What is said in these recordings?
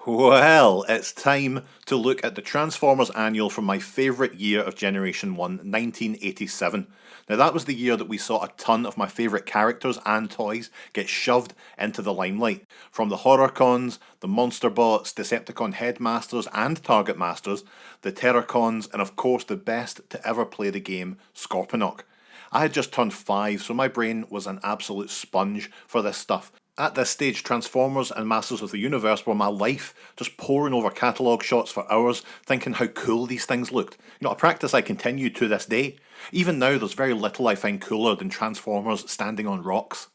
Well, it's time to look at the Transformers annual from my favourite year of Generation 1, 1987. Now, that was the year that we saw a ton of my favourite characters and toys get shoved into the limelight. From the Horrorcons, the Monsterbots, Decepticon Headmasters and Target Masters, the Terrorcons, and of course the best to ever play the game, Scorponok. I had just turned 5, so my brain was an absolute sponge for this stuff. At this stage, Transformers and Masters of the Universe were my life, just poring over catalogue shots for hours, thinking how cool these things looked. A practice I continue to this day. Even now, there's very little I find cooler than Transformers standing on rocks.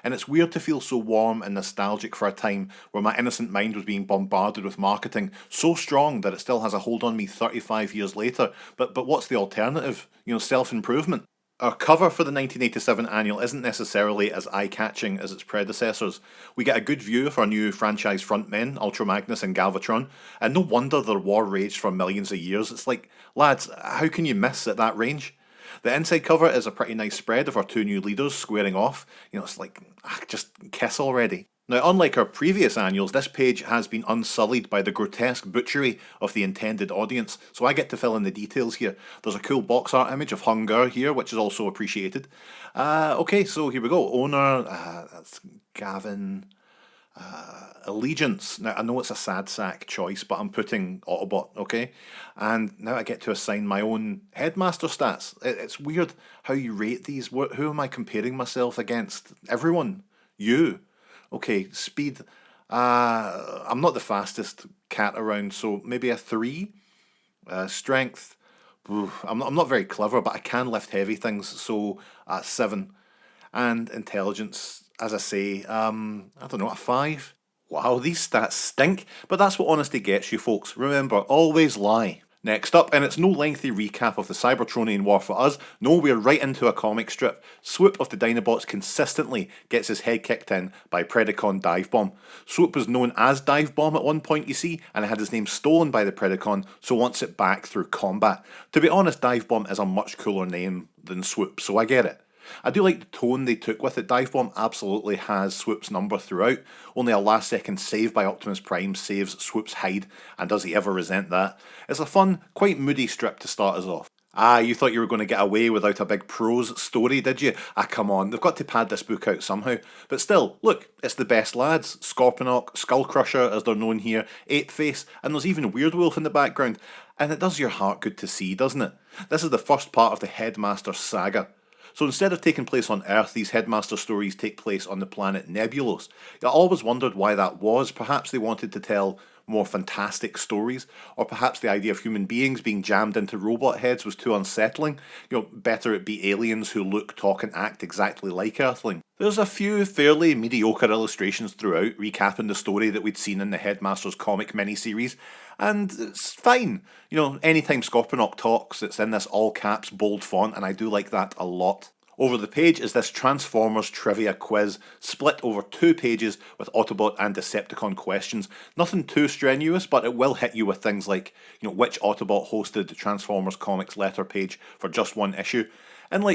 And it's weird to feel so warm and nostalgic for a time where my innocent mind was being bombarded with marketing so strong that it still has a hold on me 35 years later. But what's the alternative? Self-improvement. Our cover for the 1987 annual isn't necessarily as eye-catching as its predecessors. We get a good view of our new franchise frontmen, Ultra Magnus and Galvatron, and no wonder their war raged for millions of years. It's like, lads, how can you miss at that range? The inside cover is a pretty nice spread of our two new leaders squaring off. It's like, just kiss already. Now, unlike our previous annuals, this page has been unsullied by the grotesque butchery of the intended audience, so I get to fill in the details here. There's a cool box art image of Hunger here, which is also appreciated. Okay, so here we go. Owner, that's Gavin. Allegiance. Now, I know it's a sad sack choice, but I'm putting Autobot, okay? And now I get to assign my own Headmaster stats. It's weird how you rate these. Who am I comparing myself against? Everyone. You. Okay, speed. I'm not the fastest cat around, so maybe a 3. Strength. I'm not very clever, but I can lift heavy things, so 7. And intelligence, as I say, I don't know, a 5. Wow, these stats stink, but that's what honesty gets you, folks. Remember, always lie. Next up, and it's no lengthy recap of the Cybertronian War for us, no, we're right into a comic strip. Swoop of the Dinobots consistently gets his head kicked in by Predacon Divebomb. Swoop was known as Divebomb at one point, you see, and had his name stolen by the Predacon, so wants it back through combat. To be honest, Divebomb is a much cooler name than Swoop, so I get it. I do like the tone they took with it. Divebomb absolutely has Swoop's number throughout. Only a last second save by Optimus Prime saves Swoop's hide, and does he ever resent that? It's a fun, quite moody strip to start us off. You thought you were going to get away without a big prose story, did you? Come on, they've got to pad this book out somehow. But still, look, it's the best lads. Scorponok, Skullcrusher, as they're known here, Apeface, and there's even Weirdwolf in the background. And it does your heart good to see, doesn't it? This is the first part of the Headmaster saga. So instead of taking place on Earth, these Headmaster stories take place on the planet Nebulos. I always wondered why that was. Perhaps they wanted to tell more fantastic stories, or perhaps the idea of human beings being jammed into robot heads was too unsettling. Better it be aliens who look, talk and act exactly like Earthling. There's a few fairly mediocre illustrations throughout, recapping the story that we'd seen in the Headmaster's comic miniseries, and it's fine. Anytime Scorponok talks, it's in this all caps bold font, and I do like that a lot. Over the page is this Transformers trivia quiz, split over 2 pages with Autobot and Decepticon questions. Nothing too strenuous, but it will hit you with things like, which Autobot hosted the Transformers comics letter page for just one issue. And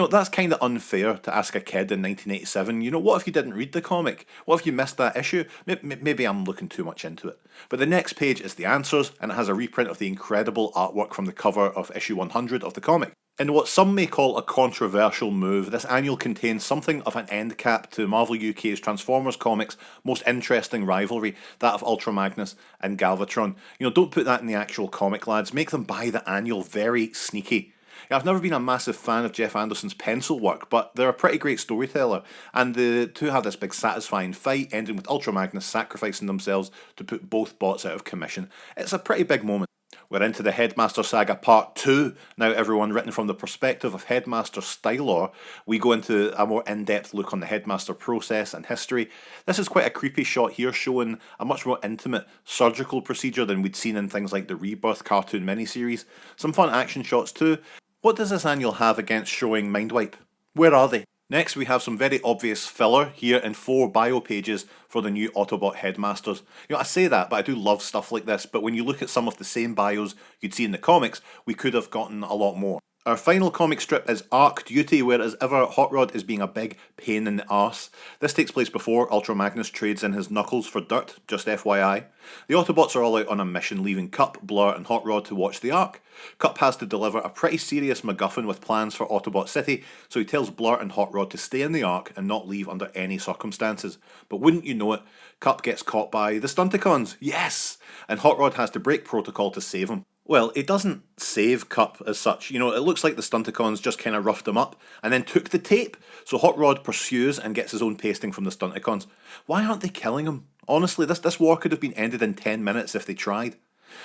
that's kind of unfair to ask a kid in 1987, what if you didn't read the comic? What if you missed that issue? Maybe I'm looking too much into it. But the next page is the answers, and it has a reprint of the incredible artwork from the cover of issue 100 of the comic. In what some may call a controversial move, this annual contains something of an end cap to Marvel UK's Transformers comics' most interesting rivalry, that of Ultra Magnus and Galvatron. Don't put that in the actual comic, lads. Make them buy the annual very sneaky. I've never been a massive fan of Jeff Anderson's pencil work, but they're a pretty great storyteller, and the two have this big satisfying fight, ending with Ultra Magnus sacrificing themselves to put both bots out of commission. It's a pretty big moment. We're into the Headmaster Saga Part 2, now everyone, written from the perspective of Headmaster Stylor. We go into a more in-depth look on the Headmaster process and history. This is quite a creepy shot here, showing a much more intimate surgical procedure than we'd seen in things like the Rebirth cartoon miniseries. Some fun action shots too. What does this annual have against showing Mindwipe? Where are they? Next, we have some very obvious filler here in 4 bio pages for the new Autobot Headmasters. I say that, but I do love stuff like this, but when you look at some of the same bios you'd see in the comics, we could have gotten a lot more. Our final comic strip is Arc Duty, where as ever, Hot Rod is being a big pain in the arse. This takes place before Ultra Magnus trades in his knuckles for dirt, just FYI. The Autobots are all out on a mission, leaving Cup, Blur, and Hot Rod to watch the Arc. Cup has to deliver a pretty serious MacGuffin with plans for Autobot City, so he tells Blur and Hot Rod to stay in the Arc and not leave under any circumstances. But wouldn't you know it, Cup gets caught by the Stunticons, yes! And Hot Rod has to break protocol to save him. Well, it doesn't save Cup as such. You know, it looks like the Stunticons just kind of roughed him up and then took the tape. So Hot Rod pursues and gets his own pasting from the Stunticons. Why aren't they killing him? Honestly, this war could have been ended in 10 minutes if they tried.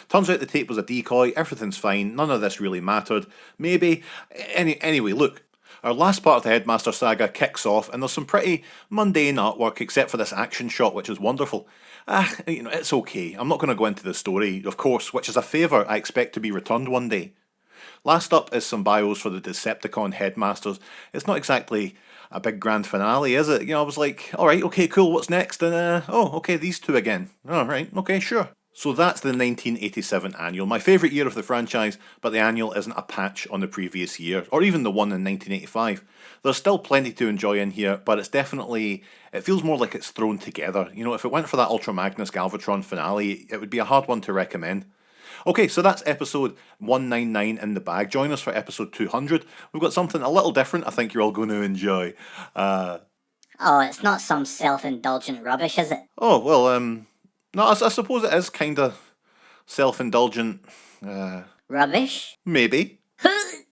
Turns out the tape was a decoy, everything's fine, none of this really mattered. Maybe. Anyway, look. Our last part of the Headmaster saga kicks off, and there's some pretty mundane artwork, except for this action shot, which is wonderful. It's okay. I'm not going to go into the story, of course, which is a favour I expect to be returned one day. Last up is some bios for the Decepticon Headmasters. It's not exactly a big grand finale, is it? You know, I was like, alright, okay, cool, what's next? And, okay, these two again. Alright, okay, sure. So that's the 1987 annual, my favourite year of the franchise, but the annual isn't a patch on the previous year, or even the one in 1985. There's still plenty to enjoy in here, but it feels more like it's thrown together. You know, if it went for that Ultra Magnus Galvatron finale, it would be a hard one to recommend. Okay, so that's episode 199 in the bag. Join us for episode 200. We've got something a little different I think you're all going to enjoy. Oh, it's not some self-indulgent rubbish, is it? Oh, well, no, I suppose it is kind of self-indulgent. Rubbish? Maybe.